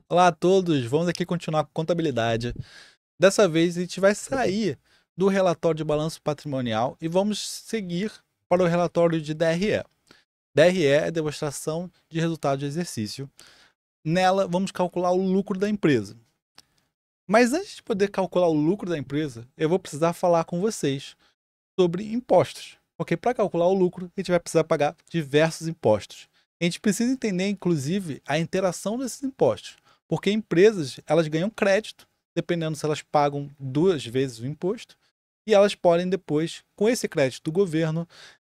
Olá a todos, vamos aqui continuar com contabilidade. Dessa vez a gente vai sair do relatório de balanço patrimonial e vamos seguir para o relatório de DRE. DRE é demonstração de resultado de exercício. Nela vamos calcular o lucro da empresa. Mas antes de poder calcular o lucro da empresa, eu vou precisar falar com vocês sobre impostos. Porque para calcular o lucro, a gente vai precisar pagar diversos impostos. A gente precisa entender, inclusive, a interação desses impostos. Porque empresas, elas ganham crédito, dependendo se elas pagam 2 vezes o imposto, e elas podem depois, com esse crédito do governo,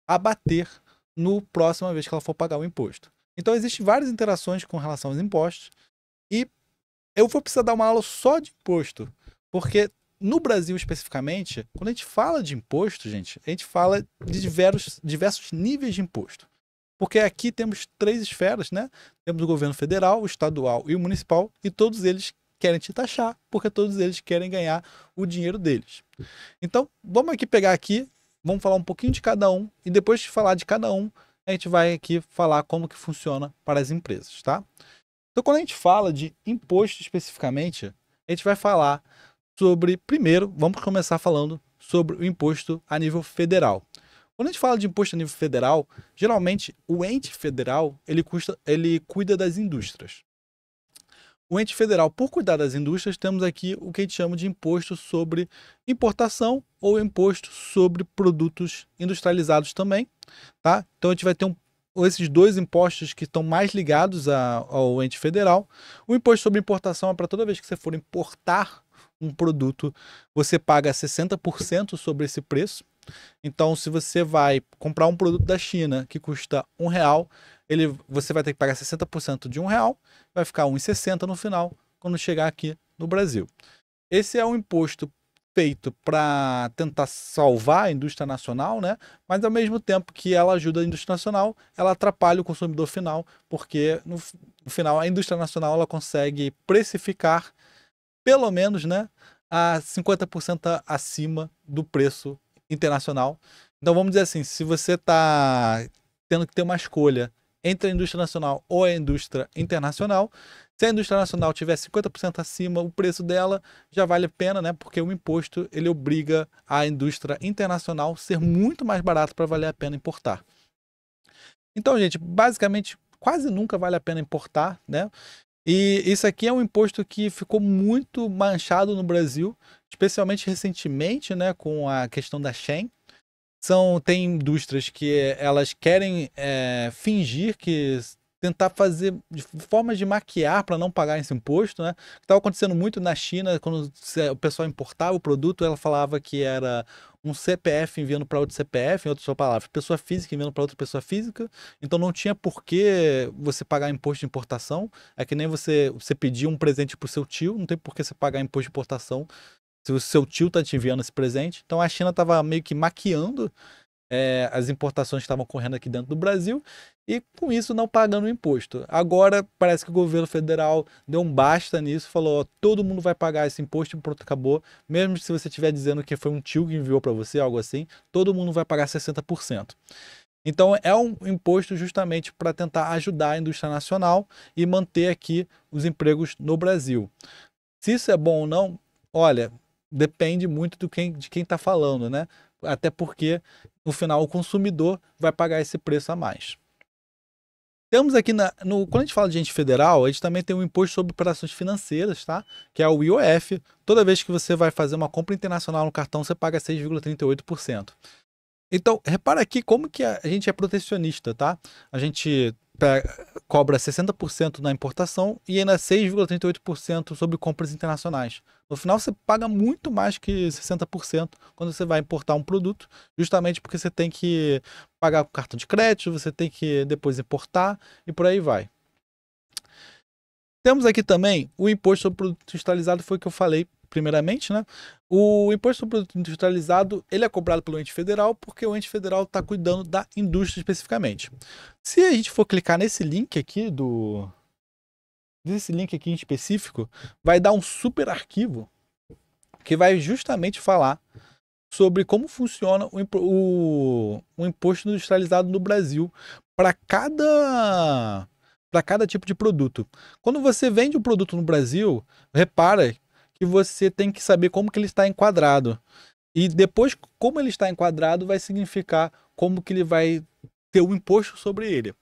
abater no próxima vez que ela for pagar o imposto. Então, existem várias interações com relação aos impostos, e eu vou precisar dar uma aula só de imposto, porque no Brasil especificamente, quando a gente fala de imposto, gente, a gente fala de diversos níveis de imposto. Porque aqui temos 3 esferas, né? Temos o governo federal, o estadual e o municipal, e todos eles querem te taxar, porque todos eles querem ganhar o dinheiro deles. Então, vamos aqui pegar aqui, vamos falar um pouquinho de cada um, e depois de falar de cada um, a gente vai aqui falar como que funciona para as empresas, tá? Então, quando a gente fala de imposto especificamente, a gente vai falar sobre, primeiro, vamos começar falando sobre o imposto a nível federal. Quando a gente fala de imposto a nível federal, geralmente o ente federal ele cuida das indústrias. O ente federal, por cuidar das indústrias, temos aqui o que a gente chama de imposto sobre importação ou imposto sobre produtos industrializados também, tá? Então a gente vai ter esses dois impostos que estão mais ligados ao ente federal. O imposto sobre importação é para toda vez que você for importar um produto, você paga 60% sobre esse preço. Então, se você vai comprar um produto da China que custa R$ 1, você vai ter que pagar 60% de R$ 1, vai ficar R$ 1,60 no final, quando chegar aqui no Brasil. Esse é um imposto feito para tentar salvar a indústria nacional, né? Mas ao mesmo tempo que ela ajuda a indústria nacional, ela atrapalha o consumidor final, porque no final a indústria nacional ela consegue precificar pelo menos, né, a 50% acima do preço internacional. Então vamos dizer assim, se você está tendo que ter uma escolha entre a indústria nacional ou a indústria internacional, se a indústria nacional tiver 50% acima o preço dela, já vale a pena, né? Porque o imposto ele obriga a indústria internacional a ser muito mais barato para valer a pena importar. Então, gente, basicamente quase nunca vale a pena importar, né? E isso aqui é um imposto que ficou muito manchado no Brasil, especialmente recentemente, né, com a questão da Shein. Tem indústrias que elas querem fingir que tentar fazer formas de maquiar para não pagar esse imposto, né? Estava acontecendo muito na China, quando o pessoal importava o produto, ela falava que era um CPF enviando para outro CPF, em outras palavras, pessoa física enviando para outra pessoa física, então não tinha por que você pagar imposto de importação, é que nem você pedir um presente para o seu tio, não tem por que você pagar imposto de importação se o seu tio está te enviando esse presente. Então a China estava meio que maquiando as importações que estavam ocorrendo aqui dentro do Brasil e com isso não pagando o imposto. Agora parece que o governo federal deu um basta nisso, falou: ó, todo mundo vai pagar esse imposto e pronto, acabou. Mesmo se você estiver dizendo que foi um tio que enviou para você, algo assim, todo mundo vai pagar 60%. Então é um imposto justamente para tentar ajudar a indústria nacional e manter aqui os empregos no Brasil. Se isso é bom ou não, olha, depende muito de quem está falando, né? Até porque, no final, o consumidor vai pagar esse preço a mais. Temos aqui, quando a gente fala de ente federal, a gente também tem um imposto sobre operações financeiras, tá? Que é o IOF. Toda vez que você vai fazer uma compra internacional no cartão, você paga 6,38%. Então, repara aqui como que a gente é protecionista, tá? A gente cobra 60% na importação e ainda 6,38% sobre compras internacionais. No final, você paga muito mais que 60% quando você vai importar um produto, justamente porque você tem que pagar com cartão de crédito, você tem que depois importar e por aí vai. Temos aqui também o imposto sobre produto industrializado, foi o que eu falei primeiramente, né? O imposto sobre produto industrializado, ele é cobrado pelo ente federal porque o ente federal está cuidando da indústria especificamente. Se a gente for clicar nesse link aqui em específico, vai dar um super arquivo que vai justamente falar sobre como funciona o imposto industrializado no Brasil para para cada tipo de produto. Quando você vende um produto no Brasil, repara que você tem que saber como que ele está enquadrado. E depois, como ele está enquadrado, vai significar como que ele vai ter o imposto sobre ele.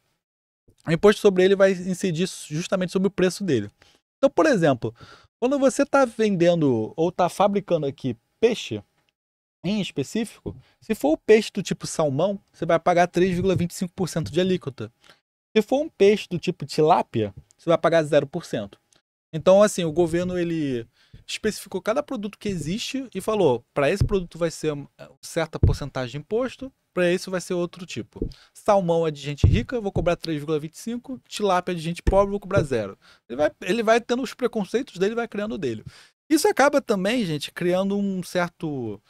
O imposto sobre ele vai incidir justamente sobre o preço dele. Então, por exemplo, quando você está vendendo ou está fabricando aqui peixe, em específico, se for o peixe do tipo salmão, você vai pagar 3,25% de alíquota. Se for um peixe do tipo tilápia, você vai pagar 0%. Então, assim, o governo ele especificou cada produto que existe e falou: para esse produto vai ser certa porcentagem de imposto, para esse vai ser outro tipo. Salmão é de gente rica, vou cobrar 3,25, tilápia é de gente pobre, vou cobrar 0. Ele vai tendo os preconceitos dele, vai criando o dele. Isso acaba também, gente, criando um certo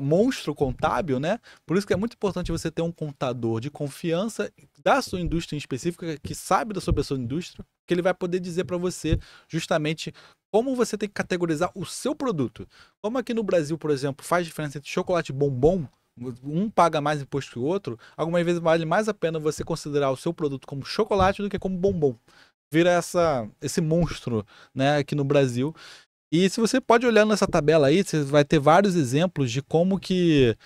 monstro contábil, né? Por isso que é muito importante você ter um contador de confiança da sua indústria em específica, que sabe sobre a sua indústria, que ele vai poder dizer para você justamente como você tem que categorizar o seu produto. Como aqui no Brasil, por exemplo, faz diferença entre chocolate e bombom, um paga mais imposto que o outro, algumas vezes vale mais a pena você considerar o seu produto como chocolate do que como bombom. Vira esse monstro, né, aqui no Brasil. E se você pode olhar nessa tabela aí, você vai ter vários exemplos de como que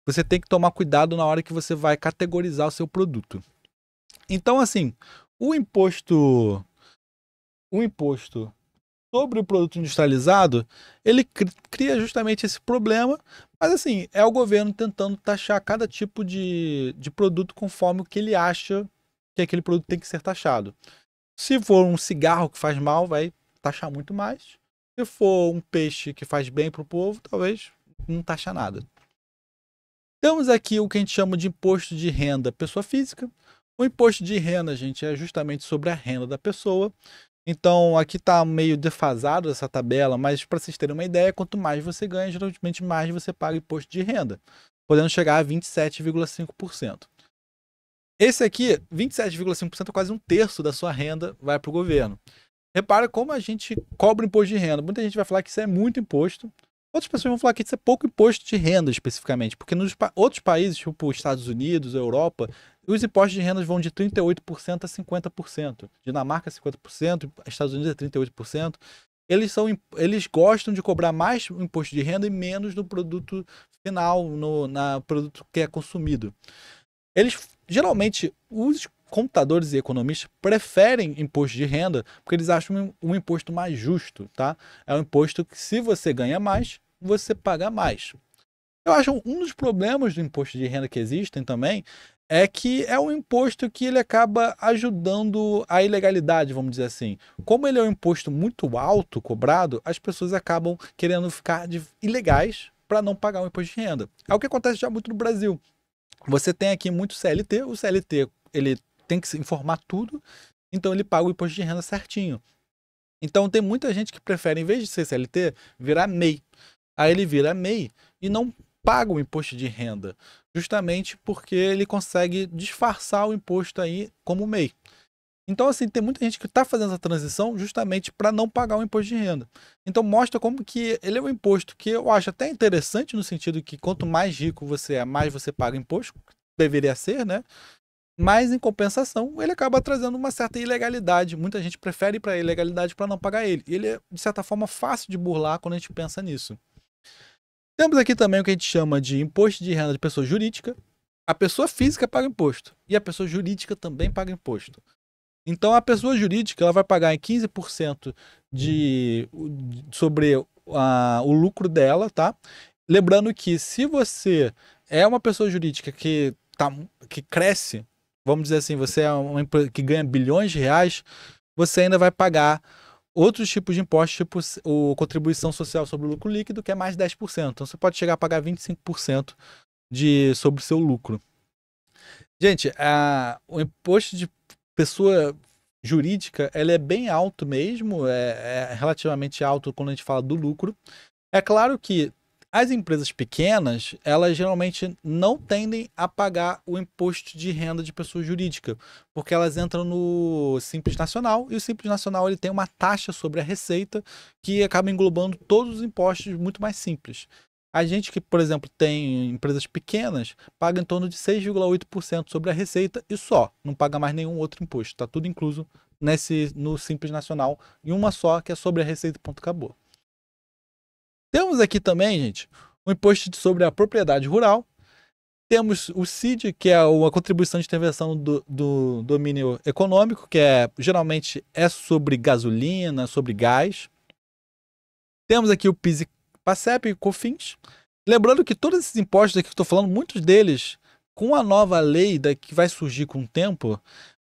você tem que tomar cuidado na hora que você vai categorizar o seu produto. Então, assim, o imposto sobre o produto industrializado, ele cria justamente esse problema, mas assim, é o governo tentando taxar cada tipo de produto conforme o que ele acha que aquele produto tem que ser taxado. Se for um cigarro que faz mal, vai taxar muito mais. Se for um peixe que faz bem para o povo, talvez não taxa nada. Temos aqui o que a gente chama de imposto de renda pessoa física. O imposto de renda, gente, é justamente sobre a renda da pessoa. Então, aqui está meio defasado essa tabela, mas para vocês terem uma ideia, quanto mais você ganha, geralmente mais você paga imposto de renda, podendo chegar a 27,5%. Esse aqui, 27,5% é quase um terço da sua renda vai para o governo. Repara como a gente cobra imposto de renda. Muita gente vai falar que isso é muito imposto. Outras pessoas vão falar que isso é pouco imposto de renda, especificamente. Porque nos outros países, tipo Estados Unidos, Europa, os impostos de renda vão de 38% a 50%. Dinamarca, 50%, Estados Unidos é 38%. Eles gostam de cobrar mais imposto de renda e menos no produto final, no produto que é consumido. Geralmente, os contadores e economistas preferem imposto de renda porque eles acham um imposto mais justo, tá? É um imposto que, se você ganha mais, você paga mais. Eu acho um dos problemas do imposto de renda que existem também é que é um imposto que ele acaba ajudando a ilegalidade, vamos dizer assim. Como ele é um imposto muito alto cobrado, as pessoas acabam querendo ficar ilegais para não pagar o imposto de renda. É o que acontece já muito no Brasil. Você tem aqui muito CLT, o CLT ele tem que se informar tudo, então ele paga o imposto de renda certinho. Então tem muita gente que prefere, em vez de ser CLT, virar MEI. Aí ele vira MEI e não paga o imposto de renda, justamente porque ele consegue disfarçar o imposto aí como MEI. Então, assim, tem muita gente que está fazendo essa transição justamente para não pagar o imposto de renda. Então, mostra como que ele é um imposto que eu acho até interessante, no sentido que quanto mais rico você é, mais você paga imposto. Deveria ser, né? Mas, em compensação, ele acaba trazendo uma certa ilegalidade. Muita gente prefere ir para a ilegalidade para não pagar ele. Ele é, de certa forma, fácil de burlar quando a gente pensa nisso. Temos aqui também o que a gente chama de imposto de renda de pessoa jurídica. A pessoa física paga imposto e a pessoa jurídica também paga imposto. Então, a pessoa jurídica ela vai pagar em 15% sobre o lucro dela, tá? Lembrando que se você é uma pessoa jurídica que cresce, vamos dizer assim, você é uma empresa que ganha bilhões de reais, você ainda vai pagar outros tipos de impostos, tipo contribuição social sobre o lucro líquido, que é mais 10%. Então, você pode chegar a pagar 25% sobre o seu lucro. Gente, o imposto de pessoa jurídica, ele é bem alto mesmo, é relativamente alto quando a gente fala do lucro. É claro que as empresas pequenas, elas geralmente não tendem a pagar o imposto de renda de pessoa jurídica, porque elas entram no Simples Nacional, e o Simples Nacional ele tem uma taxa sobre a receita que acaba englobando todos os impostos muito mais simples. A gente que, por exemplo, tem empresas pequenas, paga em torno de 6,8% sobre a receita e só, não paga mais nenhum outro imposto. Está tudo incluso no Simples Nacional, em uma só, que é sobre a receita, ponto, acabou. Temos aqui também, gente, o imposto sobre a propriedade rural. Temos o CID, que é a contribuição de intervenção do domínio econômico, que geralmente é sobre gasolina, sobre gás. Temos aqui o PIS, PASEP e COFINS. Lembrando que todos esses impostos aqui que eu estou falando, muitos deles, com a nova lei que vai surgir com o tempo,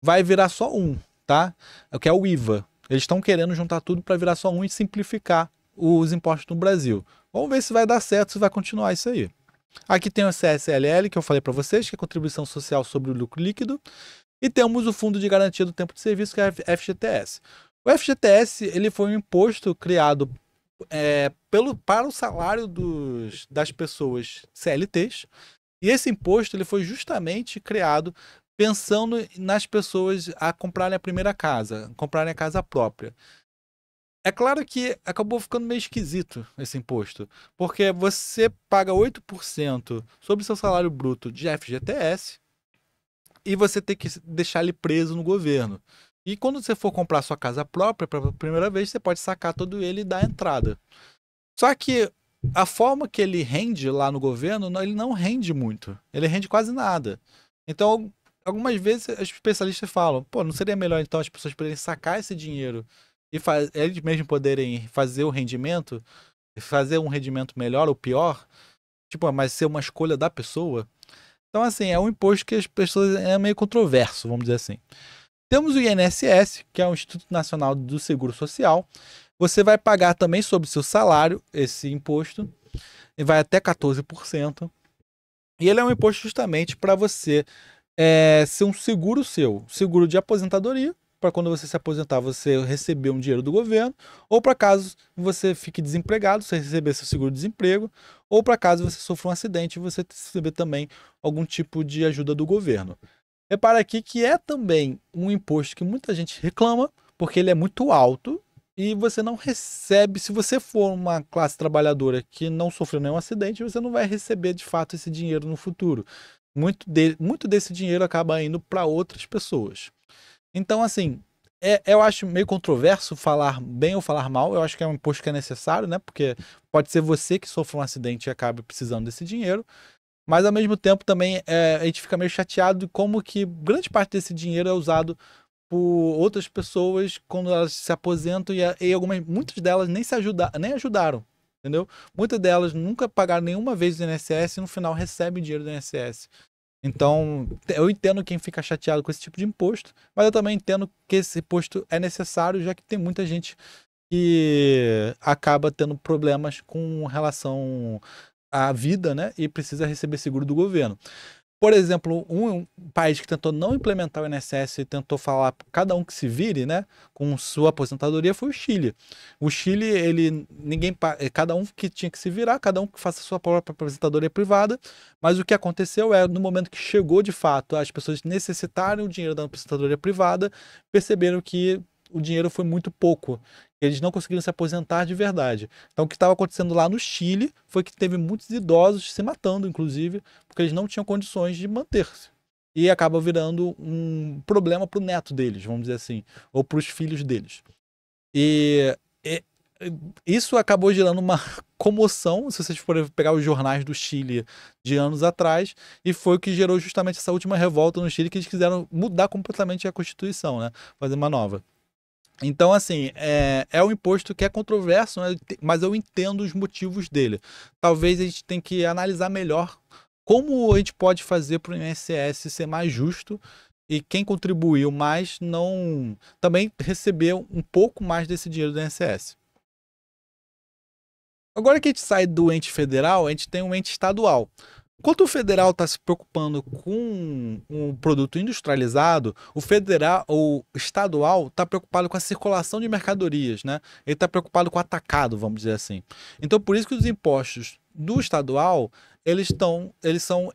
vai virar só um, tá? Que é o IVA. Eles estão querendo juntar tudo para virar só um e simplificar os impostos no Brasil. Vamos ver se vai dar certo, se vai continuar isso aí. Aqui tem o CSLL, que eu falei para vocês, que é a Contribuição Social sobre o Lucro Líquido. E temos o Fundo de Garantia do Tempo de Serviço, que é a FGTS. O FGTS ele foi um imposto criado para o salário das pessoas CLTs. E esse imposto ele foi justamente criado pensando nas pessoas a comprarem a primeira casa, comprarem a casa própria. É claro que acabou ficando meio esquisito esse imposto, porque você paga 8% sobre o seu salário bruto de FGTS e você tem que deixar ele preso no governo. E quando você for comprar sua casa própria pela primeira vez, você pode sacar todo ele e dar entrada. Só que a forma que ele rende lá no governo, ele não rende muito. Ele rende quase nada. Então, algumas vezes os especialistas falam, pô, não seria melhor então as pessoas poderem sacar esse dinheiro e eles mesmos poderem fazer o rendimento, fazer um rendimento melhor ou pior, tipo, mas ser uma escolha da pessoa. Então, assim, é um imposto que as pessoas é meio controverso, vamos dizer assim. Temos o INSS, que é o Instituto Nacional do Seguro Social. Você vai pagar também sobre o seu salário esse imposto, e vai até 14%. E ele é um imposto justamente para você ser um seguro seu, seguro de aposentadoria, para quando você se aposentar você receber um dinheiro do governo, ou para caso você fique desempregado, você receber seu seguro-desemprego, ou para caso você sofra um acidente, você receber também algum tipo de ajuda do governo. Repara aqui que é também um imposto que muita gente reclama, porque ele é muito alto e você não recebe. Se você for uma classe trabalhadora que não sofreu nenhum acidente, você não vai receber de fato esse dinheiro no futuro. Muito desse dinheiro acaba indo para outras pessoas. Então, assim, eu acho meio controverso falar bem ou falar mal. Eu acho que é um imposto que é necessário, né? Porque pode ser você que sofre um acidente e acabe precisando desse dinheiro. Mas, ao mesmo tempo, também a gente fica meio chateado de como que grande parte desse dinheiro é usado por outras pessoas quando elas se aposentam e muitas delas nem ajudaram, entendeu? Muitas delas nunca pagaram nenhuma vez o INSS e no final recebem dinheiro do INSS. Então, eu entendo quem fica chateado com esse tipo de imposto, mas eu também entendo que esse imposto é necessário, já que tem muita gente que acaba tendo problemas com relação à vida, né? E precisa receber seguro do governo. Por exemplo, um país que tentou não implementar o INSS e tentou falar para cada um que se vire, né, com sua aposentadoria foi o Chile. O Chile, cada um que tinha que se virar, cada um que faça sua própria aposentadoria privada, mas o que aconteceu no momento que chegou de fato as pessoas necessitarem o dinheiro da aposentadoria privada, perceberam que o dinheiro foi muito pouco. Eles não conseguiram se aposentar de verdade. Então, o que estava acontecendo lá no Chile foi que teve muitos idosos se matando, inclusive, porque eles não tinham condições de manter-se. E acaba virando um problema para o neto deles, vamos dizer assim, ou para os filhos deles. E isso acabou gerando uma comoção, se vocês forem pegar os jornais do Chile de anos atrás, e foi o que gerou justamente essa última revolta no Chile, que eles quiseram mudar completamente a Constituição, né? Fazer uma nova. Então, assim, é um imposto que é controverso, né? Mas eu entendo os motivos dele. Talvez a gente tenha que analisar melhor como a gente pode fazer para o INSS ser mais justo e quem contribuiu mais não também receber um pouco mais desse dinheiro do INSS. Agora que a gente sai do ente federal, a gente tem um ente estadual. Enquanto o federal está se preocupando com um produto industrializado, o estadual está preocupado com a circulação de mercadorias, né? Ele está preocupado com o atacado, vamos dizer assim. Então, por isso que os impostos do estadual,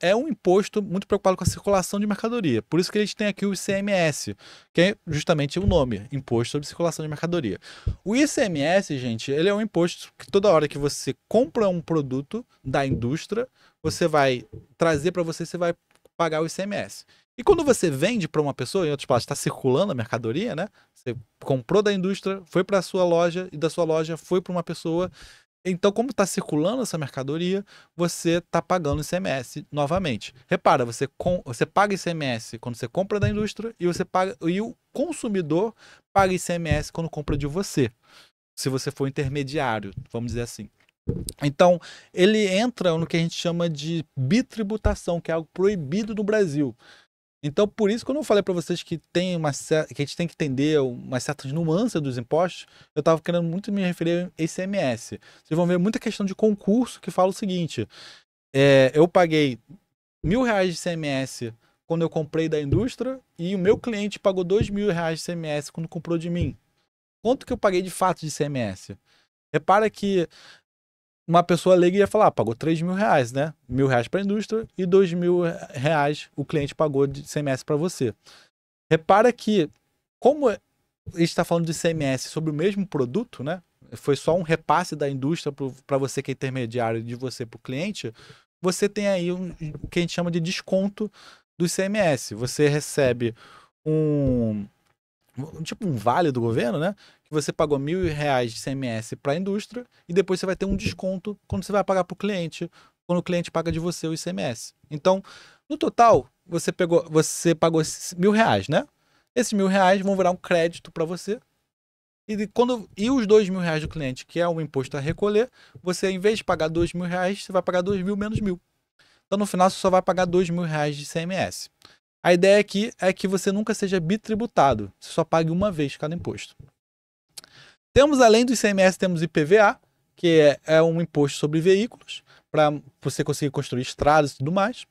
é um imposto muito preocupado com a circulação de mercadoria. Por isso que eles têm aqui o ICMS, que é justamente o nome, Imposto sobre Circulação de Mercadoria. O ICMS, gente, ele é um imposto que toda hora que você compra um produto da indústria, você vai trazer para você, você vai pagar o ICMS. E quando você vende para uma pessoa, em outras palavras, está circulando a mercadoria, né? Você comprou da indústria, foi para a sua loja e da sua loja foi para uma pessoa. Então, como está circulando essa mercadoria, você está pagando ICMS novamente. Repara, você paga ICMS quando você compra da indústria e o consumidor paga ICMS quando compra de você, se você for intermediário, vamos dizer assim. Então, ele entra no que a gente chama de bitributação, que é algo proibido no Brasil. Então, por isso, quando eu falei para vocês que que a gente tem que entender umas certas nuances dos impostos, eu estava querendo muito me referir a ICMS. Vocês vão ver muita questão de concurso que fala o seguinte: eu paguei R$ 1.000 de ICMS quando eu comprei da indústria e o meu cliente pagou R$ 2.000 de ICMS quando comprou de mim. Quanto que eu paguei de fato de ICMS? Repara que uma pessoa leiga ia falar, pagou R$ 3.000, né? R$ 1.000 para a indústria e R$ 2.000 o cliente pagou de ICMS para você. Repara que, como a gente está falando de ICMS sobre o mesmo produto, né? Foi só um repasse da indústria para você que é intermediário, de você para o cliente, você tem aí o que a gente chama de desconto do ICMS. Você recebe tipo um vale do governo, né? Que você pagou R$ 1.000 de ICMS para a indústria e depois você vai ter um desconto quando você vai pagar para o cliente, quando o cliente paga de você o ICMS. Então, no total, você pagou esses R$ 1.000, né? Esses R$ 1.000 vão virar um crédito para você. E os R$ 2.000 do cliente, que é o imposto a recolher, você, em vez de pagar R$ 2.000, você vai pagar 2.000 menos 1.000. Então, no final, você só vai pagar R$ 2.000 de ICMS. A ideia aqui é que você nunca seja bitributado. Você só pague uma vez cada imposto. Temos, além do ICMS, temos IPVA, que é um imposto sobre veículos, para você conseguir construir estradas e tudo mais.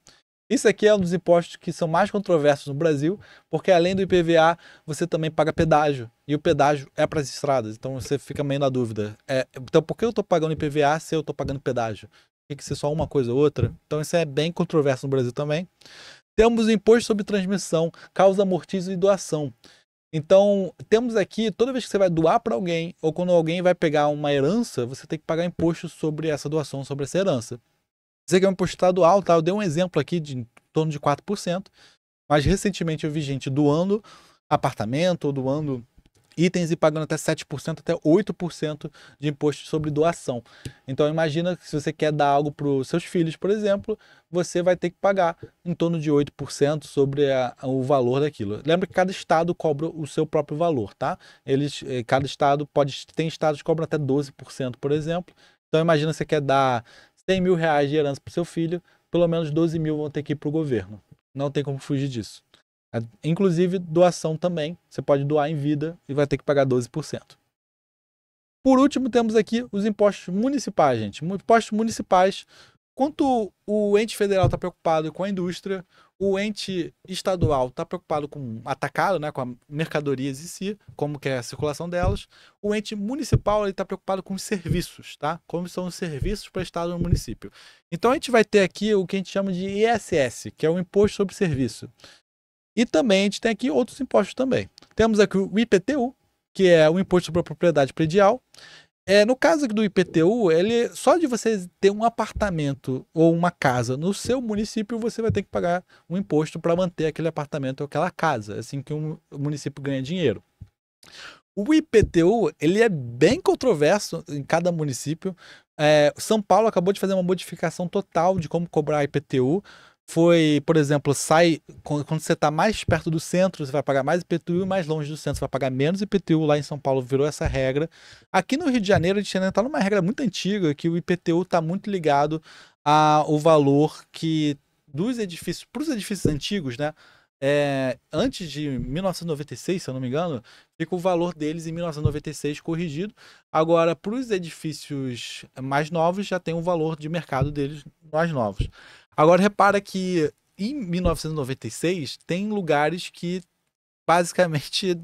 Isso aqui é um dos impostos que são mais controversos no Brasil, porque além do IPVA, você também paga pedágio. E o pedágio é para as estradas, então você fica meio na dúvida. Então, por que eu estou pagando IPVA se eu estou pagando pedágio? Tem que ser só uma coisa ou outra? Então, isso é bem controverso no Brasil também. Temos o imposto sobre transmissão, causa, amortizo e doação. Então, temos aqui, toda vez que você vai doar para alguém, ou quando alguém vai pegar uma herança, você tem que pagar imposto sobre essa doação, sobre essa herança. Isso aqui é um imposto estadual, tá? Eu dei um exemplo aqui de em torno de 4%, mas recentemente eu vi gente doando apartamento ou doando itens e pagando até 7%, até 8% de imposto sobre doação. Então imagina que se você quer dar algo para os seus filhos, por exemplo, você vai ter que pagar em torno de 8% sobre o valor daquilo. Lembra que cada estado cobra o seu próprio valor, tá? Cada estado tem estados que cobram até 12%, por exemplo. Então imagina que você quer dar R$ 100.000 de herança para o seu filho, pelo menos 12 mil vão ter que ir para o governo. Não tem como fugir disso. Inclusive, doação também. Você pode doar em vida e vai ter que pagar 12%. Por último, temos aqui os impostos municipais, gente. Impostos municipais. Quanto o ente federal está preocupado com a indústria, o ente estadual está preocupado com atacado, né, com as mercadorias em si, como que é a circulação delas. O ente municipal está preocupado com os serviços, tá? Como são os serviços prestados no município. Então a gente vai ter aqui o que a gente chama de ISS, que é o Imposto sobre Serviço. E também a gente tem aqui outros impostos também. Temos aqui o IPTU, que é o Imposto sobre a Propriedade Predial. No caso aqui do IPTU, só de você ter um apartamento ou uma casa no seu município, você vai ter que pagar um imposto para manter aquele apartamento ou aquela casa, assim que o município ganha dinheiro. O IPTU, ele é bem controverso em cada município. São Paulo acabou de fazer uma modificação total de como cobrar IPTU. Por exemplo, quando você está mais perto do centro, você vai pagar mais IPTU, e mais longe do centro, você vai pagar menos IPTU. Lá em São Paulo virou essa regra. Aqui no Rio de Janeiro, a gente ainda está numa regra muito antiga, que o IPTU está muito ligado ao valor dos edifícios, para os edifícios antigos, né? Antes de 1996, se eu não me engano, fica o valor deles em 1996 corrigido. Agora, para os edifícios mais novos, já tem o valor de mercado deles mais novos. Agora, repara que em 1996 tem lugares que basicamente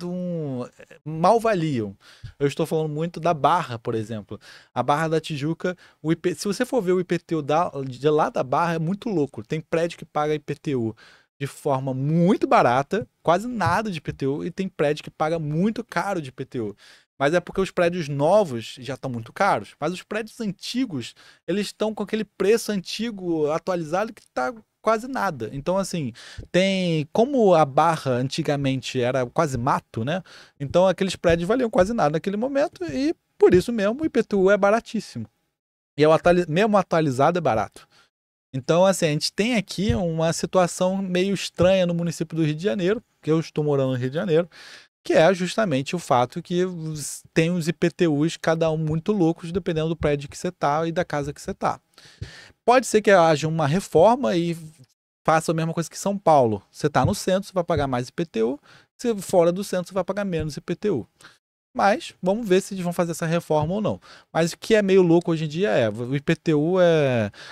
mal valiam. Eu estou falando muito da Barra, por exemplo. A Barra da Tijuca, se você for ver o IPTU de lá da Barra, é muito louco. Tem prédio que paga IPTU de forma muito barata, quase nada de IPTU, e tem prédio que paga muito caro de IPTU. Mas é porque os prédios novos já estão muito caros. Mas os prédios antigos, eles estão com aquele preço antigo atualizado que está quase nada. Então, assim, como a Barra antigamente era quase mato, né? Então aqueles prédios valiam quase nada naquele momento e por isso mesmo o IPTU é baratíssimo. E mesmo atualizado é barato. Então, assim, a gente tem aqui uma situação meio estranha no município do Rio de Janeiro, que eu estou morando no Rio de Janeiro, que é justamente o fato que tem os IPTUs, cada um muito loucos, dependendo do prédio que você está e da casa que você está. Pode ser que haja uma reforma e faça a mesma coisa que São Paulo. Você está no centro, você vai pagar mais IPTU. Se fora do centro, você vai pagar menos IPTU. Mas vamos ver se eles vão fazer essa reforma ou não. Mas o que é meio louco hoje em dia o IPTU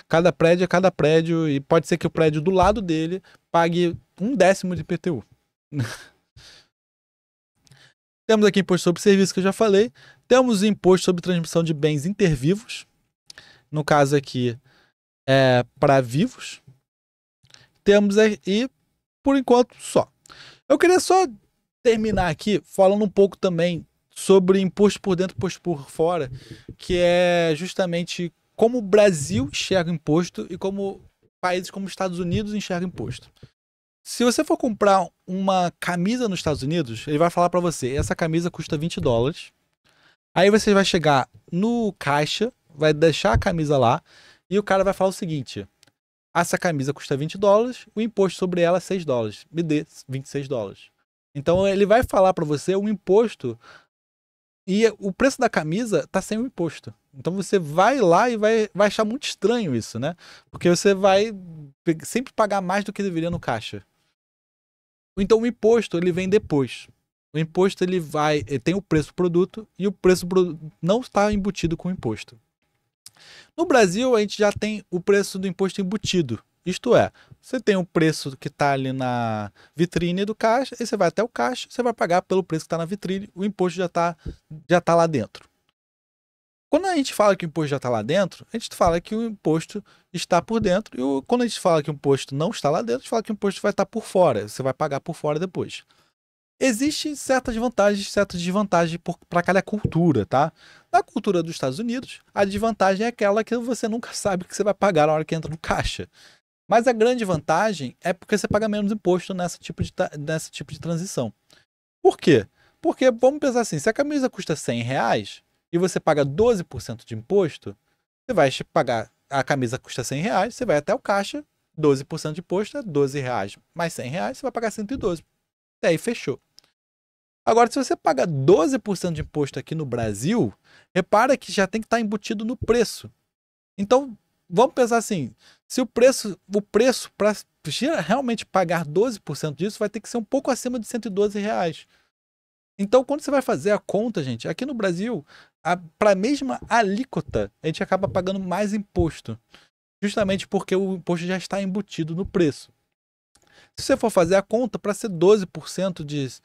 cada prédio é cada prédio e pode ser que o prédio do lado dele pague 1/10 de IPTU. Temos aqui imposto sobre serviço que eu já falei. Temos o imposto sobre transmissão de bens intervivos. No caso aqui é para vivos. Temos aí, por enquanto, só. Eu queria só terminar aqui falando um pouco também sobre imposto por dentro e imposto por fora, que é justamente como o Brasil enxerga imposto e como países como os Estados Unidos enxergam imposto. Se você for comprar uma camisa nos Estados Unidos, ele vai falar para você, essa camisa custa $20. Aí você vai chegar no caixa, vai deixar a camisa lá e o cara vai falar o seguinte: essa camisa custa $20, o imposto sobre ela é $6. Me dê $26. Então ele vai falar para você o imposto e o preço da camisa tá sem o imposto. Então você vai lá e vai achar muito estranho isso, né? Porque você vai sempre pagar mais do que deveria no caixa. Então o imposto ele vem depois. O imposto ele tem o preço do produto e o preço do produto não está embutido com o imposto. No Brasil, a gente já tem o preço do imposto embutido. Isto é, você tem o preço que está ali na vitrine do caixa, e você vai até o caixa, você vai pagar pelo preço que está na vitrine, o imposto já tá lá dentro. Quando a gente fala que o imposto já está lá dentro, a gente fala que o imposto está por dentro, e quando a gente fala que o imposto não está lá dentro, a gente fala que o imposto vai estar por fora, você vai pagar por fora depois. Existem certas vantagens e certas desvantagens para cada cultura, tá? Na cultura dos Estados Unidos, a desvantagem é aquela que você nunca sabe o que você vai pagar na hora que entra no caixa. Mas a grande vantagem é porque você paga menos imposto nesse tipo de transição. Por quê? Porque, vamos pensar assim, se a camisa custa R$100 e você paga 12% de imposto, você vai pagar, a camisa custa R$100, você vai até o caixa, 12% de imposto é R$12, mais R$100, você vai pagar 112. E aí fechou. Agora, se você paga 12% de imposto aqui no Brasil, repara que já tem que estar embutido no preço. Então, vamos pensar assim, se o preço para realmente pagar 12% disso vai ter que ser um pouco acima de R$112. Então, quando você vai fazer a conta, gente, aqui no Brasil, para a mesma alíquota, a gente acaba pagando mais imposto. Justamente porque o imposto já está embutido no preço. Se você for fazer a conta, para ser 12%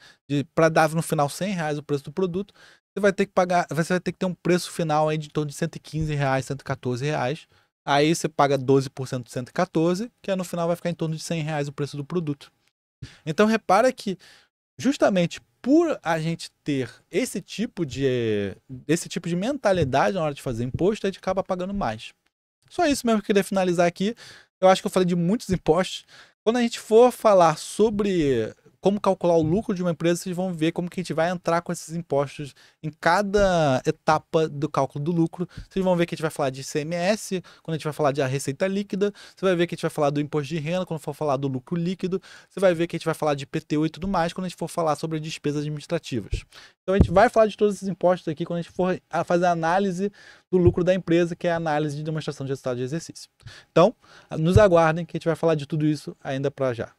para dar no final R$100 o preço do produto, você vai ter que ter um preço final aí de torno de R$115, R$114. Aí você paga 12% de 114, que no final vai ficar em torno de R$100 o preço do produto. Então repara que justamente por a gente ter esse tipo de mentalidade na hora de fazer imposto, a gente acaba pagando mais. Só isso mesmo que eu queria finalizar aqui. Eu acho que eu falei de muitos impostos. Quando a gente for falar sobre como calcular o lucro de uma empresa, vocês vão ver como que a gente vai entrar com esses impostos em cada etapa do cálculo do lucro. Vocês vão ver que a gente vai falar de ICMS, quando a gente vai falar de receita líquida, você vai ver que a gente vai falar do imposto de renda, quando for falar do lucro líquido, você vai ver que a gente vai falar de IPTU e tudo mais, quando a gente for falar sobre despesas administrativas. Então a gente vai falar de todos esses impostos aqui quando a gente for fazer a análise do lucro da empresa, que é a análise de demonstração de resultado de exercício. Então, nos aguardem que a gente vai falar de tudo isso ainda para já.